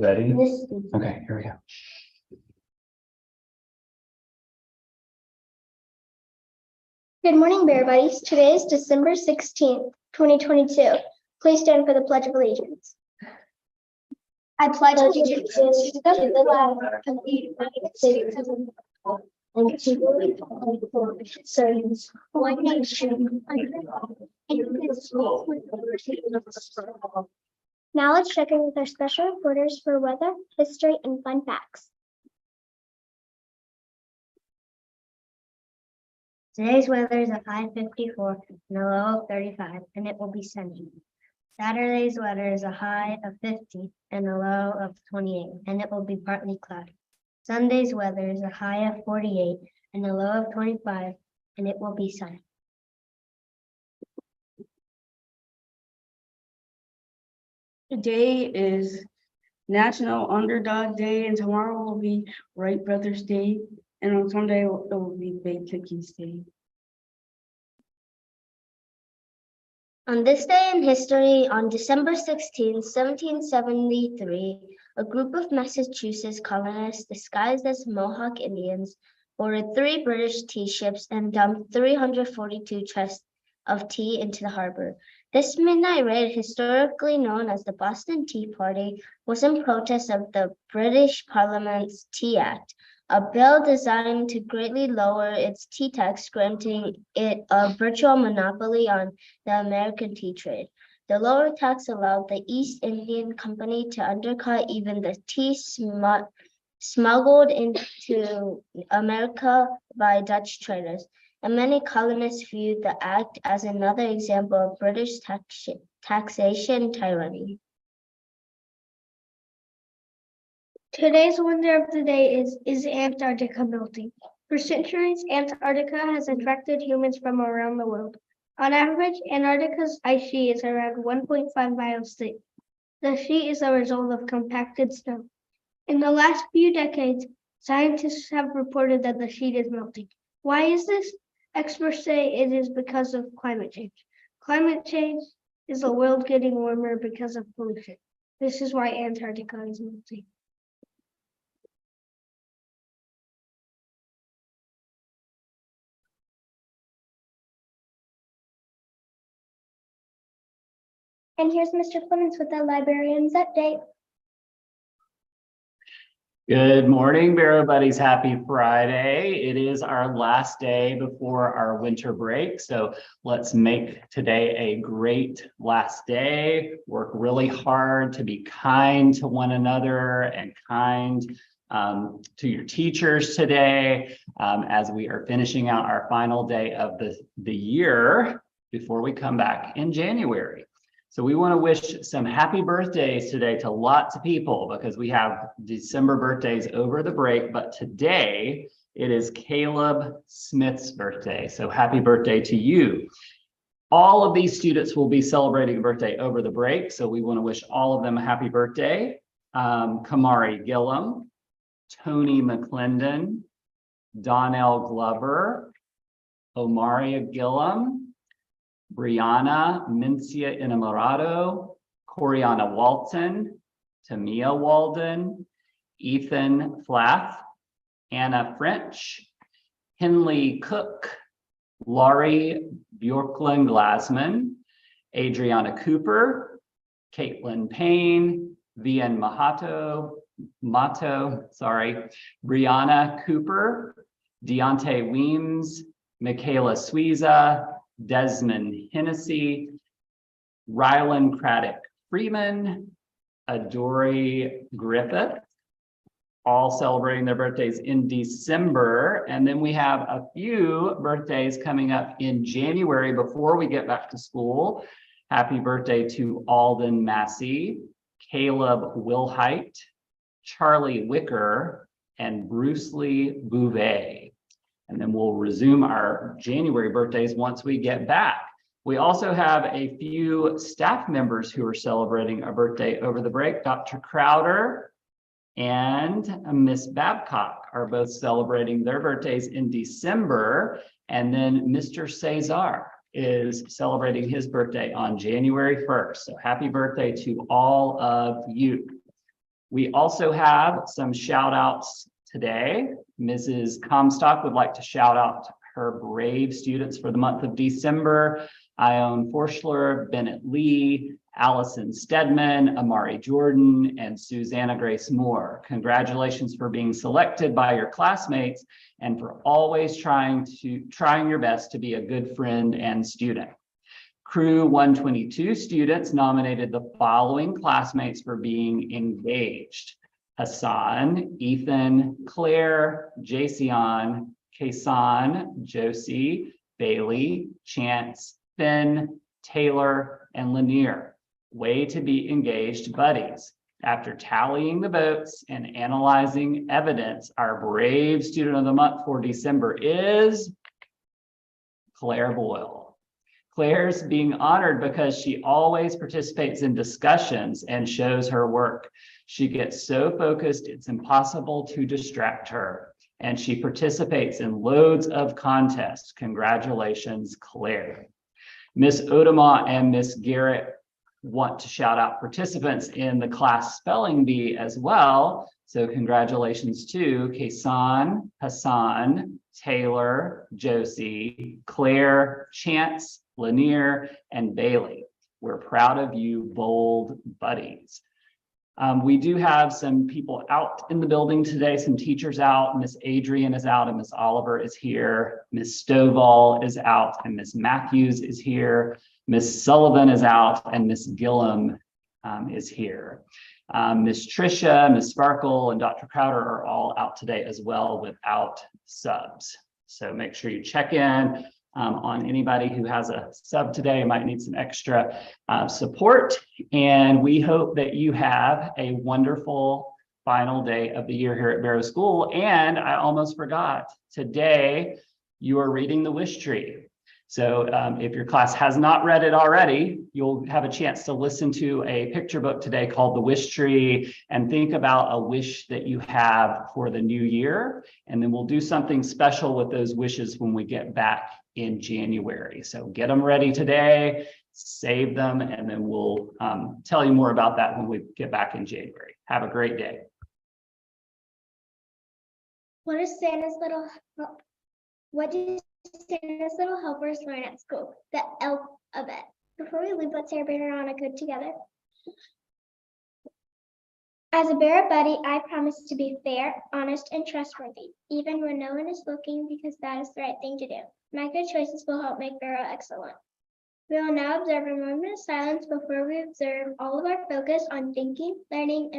Ready? Okay, here we go. Good morning, Bear Buddies. Today is December 16th, 2022. Please stand for the Pledge of Allegiance. I pledge allegiance to the flag of the United States of America and to the republic for which it serves, one nation, under God, indivisible, with liberty and justice for all. Now let's check in with our special reporters for weather, history, and fun facts. Today's weather is a high of 54 and a low of 35, and it will be sunny. Saturday's weather is a high of 50 and a low of 28, and it will be partly cloudy. Sunday's weather is a high of 48 and a low of 25, and it will be sunny. Today is National Underdog Day, and tomorrow will be Wright Brothers Day, and on Sunday it will be Baked Cookies Day. On this day in history, on December 16, 1773, a group of Massachusetts colonists disguised as Mohawk Indians boarded 3 British tea ships and dumped 342 chests of tea into the harbor. This midnight raid, historically known as the Boston Tea Party, was in protest of the British Parliament's Tea Act, a bill designed to greatly lower its tea tax, granting it a virtual monopoly on the American tea trade. The lower tax allowed the East Indian Company to undercut even the tea smuggled into America by Dutch traders, and many colonists viewed the act as another example of British taxation tyranny. Today's wonder of the day is Antarctica melting? For centuries, Antarctica has attracted humans from around the world. On average, Antarctica's ice sheet is around 1.5 miles thick. The sheet is a result of compacted snow. In the last few decades, scientists have reported that the sheet is melting. Why is this? Experts say it is because of climate change. Climate change is the world getting warmer because of pollution. This is why Antarctica is melting. And here's Mr. Clements with the librarian's update. Good morning, Bear Buddies. Happy Friday. It is our last day before our winter break. So let's make today a great last day. Work really hard to be kind to one another and kind to your teachers today as we are finishing out our final day of the year before we come back in January. So we want to wish some happy birthdays today to lots of people because we have December birthdays over the break, but today it is Caleb Smith's birthday. So happy birthday to you. All of these students will be celebrating a birthday over the break. So we want to wish all of them a happy birthday. Kamari Gillum, Tony McClendon, Donnell Glover, Omaria Gillum, Brianna Mencia Enamorado, Coriana Walton, Tamia Walden, Ethan Flath, Anna French, Henley Cook, Laurie Bjorklund Glasman, Adriana Cooper, Caitlin Payne, Vian Brianna Cooper, Deontay Weems, Michaela Suiza, Desmond Hennessy, Rylan Craddock Freeman, Adori Griffith, all celebrating their birthdays in December. And then we have a few birthdays coming up in January before we get back to school. Happy birthday to Alden Massey, Caleb Wilhite, Charlie Wicker, and Bruce Lee Bouvet. And then we'll resume our January birthdays once we get back. We also have a few staff members who are celebrating a birthday over the break. Dr. Crowder and Miss Babcock are both celebrating their birthdays in December. And then Mr. Cesar is celebrating his birthday on January 1st. So happy birthday to all of you. We also have some shout outs today. Mrs. Comstock would like to shout out her brave students for the month of December. Ione Forschler, Bennett Lee, Allison Stedman, Amari Jordan, and Susanna Grace Moore. Congratulations for being selected by your classmates and for always trying your best to be a good friend and student. Crew 122 students nominated the following classmates for being engaged: Hassan, Ethan, Claire, Jason, Kason, Josie, Bailey, Chance, Finn, Taylor, and Lanier. Way to be engaged buddies. After tallying the votes and analyzing evidence, our brave student of the month for December is Claire Boyle. Claire's being honored because she always participates in discussions and shows her work. She gets so focused, it's impossible to distract her. And she participates in loads of contests. Congratulations, Claire. Miss Odema and Miss Garrett want to shout out participants in the class spelling bee as well. So congratulations to Kason, Hassan, Taylor, Josie, Claire, Chance, Lanier, and Bailey. We're proud of you, bold buddies. We do have some people out in the building today, some teachers out. Miss Adrian is out and Miss Oliver is here. Miss Stovall is out and Miss Matthews is here. Miss Sullivan is out and Miss Gillum is here. Miss Tricia, Miss Sparkle, and Dr. Crowder are all out today as well without subs. So make sure you check in on anybody who has a sub today, might need some extra support. And we hope that you have a wonderful final day of the year here at Barrow School. And I almost forgot, today you are reading the Wish Tree. So if your class has not read it already, you'll have a chance to listen to a picture book today called The Wish Tree and think about a wish that you have for the new year. And then we'll do something special with those wishes when we get back in January. So get them ready today, save them, and then we'll tell you more about that when we get back in January. Have a great day. What do Santa's little helpers learn at school? The alphabet. Before we leave, let's say our banner on a good together. As a Barrow buddy, I promise to be fair, honest, and trustworthy, even when no one is looking, because that is the right thing to do. My good choices will help make Barrow excellent. We will now observe a moment of silence before we observe all of our focus on thinking, learning, and